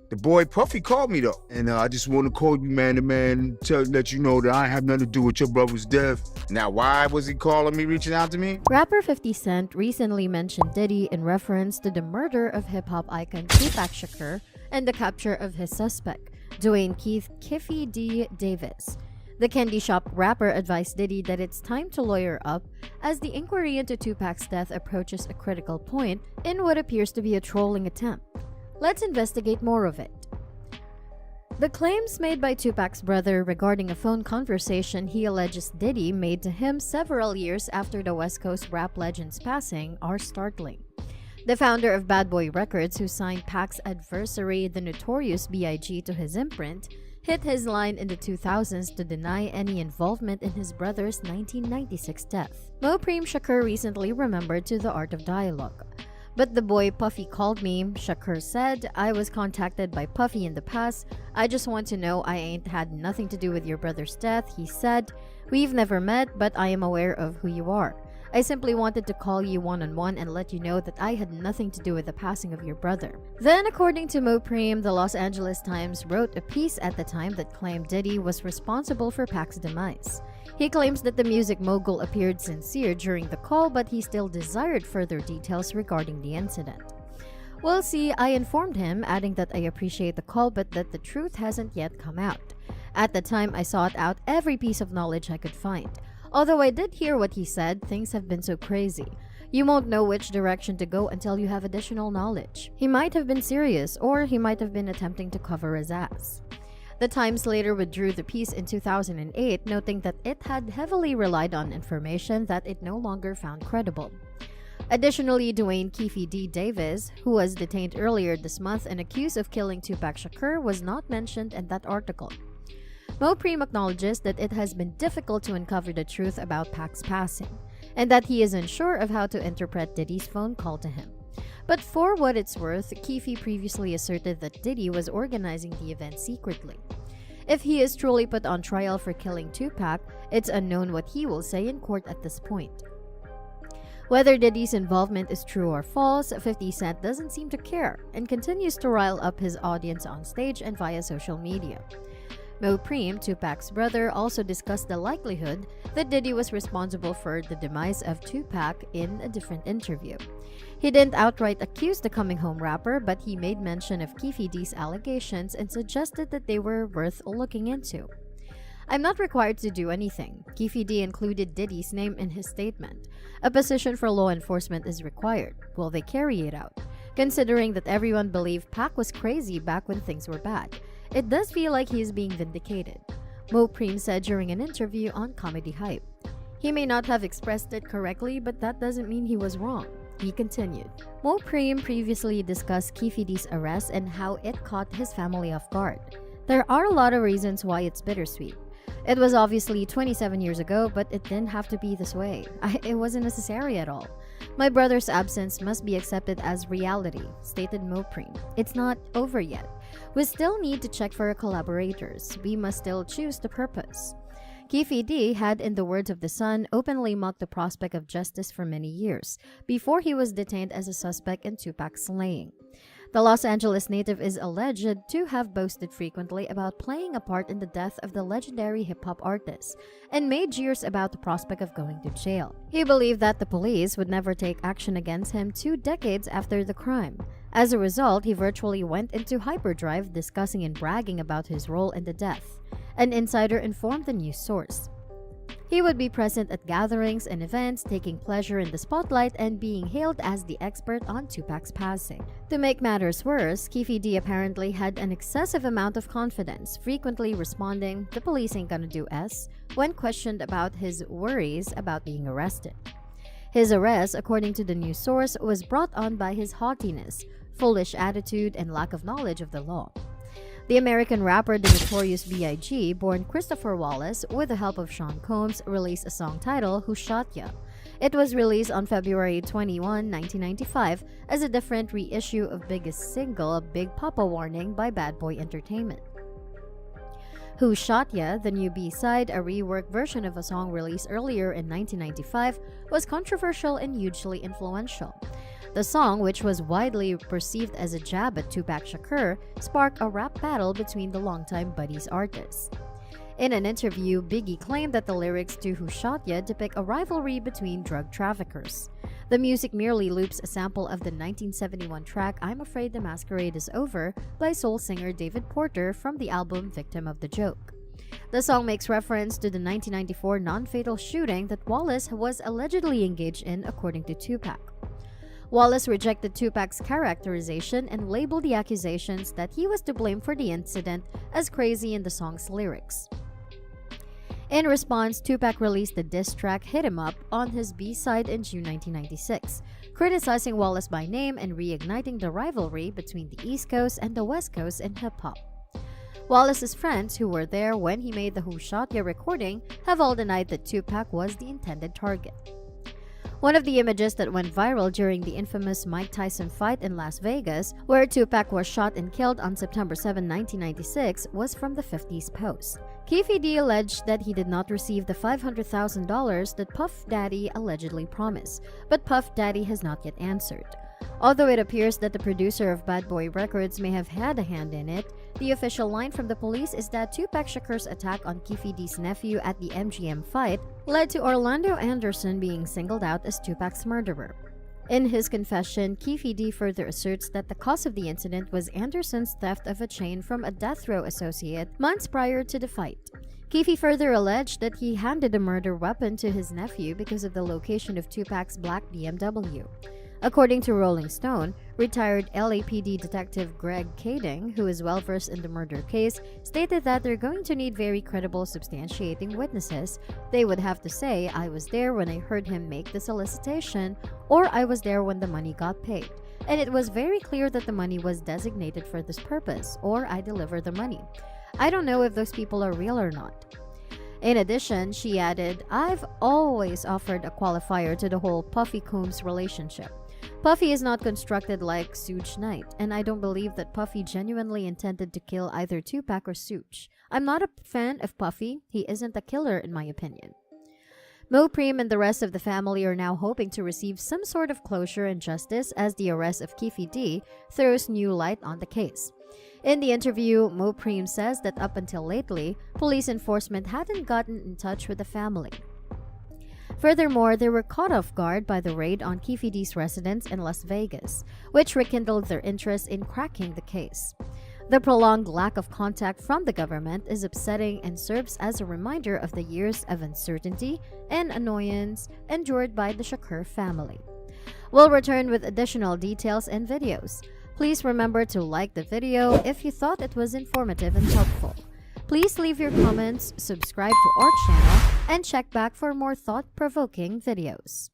The boy Puffy called me though, and I just want to call you man to man, let you know that I have nothing to do with your brother's death. Now, why was he calling me, reaching out to me? Rapper 50 Cent recently mentioned Diddy in reference to the murder of hip-hop icon Tupac Shakur and the capture of his suspect, Dwayne Keith Kiffy D. Davis. The candy shop rapper advised Diddy that it's time to lawyer up as the inquiry into Tupac's death approaches a critical point in what appears to be a trolling attempt. Let's investigate more of it. The claims made by Tupac's brother regarding a phone conversation he alleges Diddy made to him several years after the West Coast rap legend's passing are startling. The founder of Bad Boy Records, who signed Pac's adversary, the Notorious B.I.G., to his imprint, hit his line in the 2000s to deny any involvement in his brother's 1996 death. Mopreme Shakur recently remembered to the Art of Dialogue. But the boy Puffy called me, Shakur said. I was contacted by Puffy in the past. I just want to know I ain't had nothing to do with your brother's death, he said. We've never met, but I am aware of who you are. I simply wanted to call you one-on-one and let you know that I had nothing to do with the passing of your brother. Then, according to Mopreme, the Los Angeles Times wrote a piece at the time that claimed Diddy was responsible for Pac's demise. He claims that the music mogul appeared sincere during the call, but he still desired further details regarding the incident. Well, see, I informed him, adding that I appreciate the call but that the truth hasn't yet come out. At the time, I sought out every piece of knowledge I could find. Although I did hear what he said, things have been so crazy. You won't know which direction to go until you have additional knowledge. He might have been serious, or he might have been attempting to cover his ass. The Times later withdrew the piece in 2008, noting that it had heavily relied on information that it no longer found credible. Additionally, Dwayne Keefe D. Davis, who was detained earlier this month and accused of killing Tupac Shakur, was not mentioned in that article. Mopreme acknowledges that it has been difficult to uncover the truth about Pac's passing, and that he is unsure of how to interpret Diddy's phone call to him. But for what it's worth, Keefe previously asserted that Diddy was organizing the event secretly. If he is truly put on trial for killing Tupac, it's unknown what he will say in court at this point. Whether Diddy's involvement is true or false, 50 Cent doesn't seem to care and continues to rile up his audience on stage and via social media. Mopreme, Tupac's brother, also discussed the likelihood that Diddy was responsible for the demise of Tupac in a different interview. He didn't outright accuse the coming home rapper, but he made mention of Keefe D's allegations and suggested that they were worth looking into. I'm not required to do anything. Keefe D included Diddy's name in his statement. A position for law enforcement is required. Will they carry it out? Considering that everyone believed Pac was crazy back when things were bad, it does feel like he is being vindicated, Mopreme said during an interview on Comedy Hype. He may not have expressed it correctly, but that doesn't mean he was wrong. He continued. Mopreme previously discussed Keefe D's arrest and how it caught his family off guard. There are a lot of reasons why it's bittersweet. It was obviously 27 years ago, but it didn't have to be this way. It wasn't necessary at all. My brother's absence must be accepted as reality, stated Mopreme. It's not over yet. We still need to check for our collaborators. We must still choose the purpose. Keefe D had, in the words of The Sun, openly mocked the prospect of justice for many years, before he was detained as a suspect in Tupac's slaying. The Los Angeles native is alleged to have boasted frequently about playing a part in the death of the legendary hip-hop artist, and made jeers about the prospect of going to jail. He believed that the police would never take action against him 2 decades after the crime. As a result, he virtually went into hyperdrive, discussing and bragging about his role in the death. An insider informed the news source. He would be present at gatherings and events, taking pleasure in the spotlight and being hailed as the expert on Tupac's passing. To make matters worse, Keefe D apparently had an excessive amount of confidence, frequently responding, "The police ain't gonna do S," when questioned about his worries about being arrested. His arrest, according to the news source, was brought on by his haughtiness, foolish attitude, and lack of knowledge of the law. The American rapper The Notorious B.I.G., born Christopher Wallace, with the help of Sean Combs, released a song titled Who Shot Ya? It was released on February 21, 1995, as a different reissue of biggest single Big Papa Warning by Bad Boy Entertainment. Who Shot Ya, the new B-side, a reworked version of a song released earlier in 1995, was controversial and hugely influential. The song, which was widely perceived as a jab at Tupac Shakur, sparked a rap battle between the longtime buddies artists. In an interview, Biggie claimed that the lyrics to Who Shot Ya depict a rivalry between drug traffickers. The music merely loops a sample of the 1971 track I'm Afraid the Masquerade is Over by soul singer David Porter from the album Victim of the Joke. The song makes reference to the 1994 non-fatal shooting that Wallace was allegedly engaged in, according to Tupac. Wallace rejected Tupac's characterization and labeled the accusations that he was to blame for the incident as crazy in the song's lyrics. In response, Tupac released the diss track Hit 'Em Up on his B-side in June 1996, criticizing Wallace by name and reigniting the rivalry between the East Coast and the West Coast in hip-hop. Wallace's friends who were there when he made the Who Shot Ya recording have all denied that Tupac was the intended target. One of the images that went viral during the infamous Mike Tyson fight in Las Vegas, where Tupac was shot and killed on September 7, 1996, was from the 50s Post. Keefe D alleged that he did not receive the $500,000 that Puff Daddy allegedly promised, but Puff Daddy has not yet answered. Although it appears that the producer of Bad Boy Records may have had a hand in it, the official line from the police is that Tupac Shakur's attack on Keefe D's nephew at the MGM fight led to Orlando Anderson being singled out as Tupac's murderer. In his confession, Keefe D further asserts that the cause of the incident was Anderson's theft of a chain from a death row associate months prior to the fight. Keefe further alleged that he handed a murder weapon to his nephew because of the location of Tupac's black BMW. According to Rolling Stone, retired LAPD detective Greg Kading, who is well-versed in the murder case, stated that they're going to need very credible substantiating witnesses. They would have to say, I was there when I heard him make the solicitation, or I was there when the money got paid. And it was very clear that the money was designated for this purpose, or I delivered the money. I don't know if those people are real or not. In addition, she added, I've always offered a qualifier to the whole Puffy Combs relationship. Puffy is not constructed like Suge Knight, and I don't believe that Puffy genuinely intended to kill either Tupac or Suge. I'm not a fan of Puffy. He isn't a killer in my opinion. Mo Preem and the rest of the family are now hoping to receive some sort of closure and justice as the arrest of Keefe D throws new light on the case. In the interview, Mo Preem says that up until lately, police enforcement hadn't gotten in touch with the family. Furthermore, they were caught off guard by the raid on Keefe D's residence in Las Vegas, which rekindled their interest in cracking the case. The prolonged lack of contact from the government is upsetting and serves as a reminder of the years of uncertainty and annoyance endured by the Shakur family. We'll return with additional details and videos. Please remember to like the video if you thought it was informative and helpful. Please leave your comments, subscribe to our channel, and check back for more thought-provoking videos.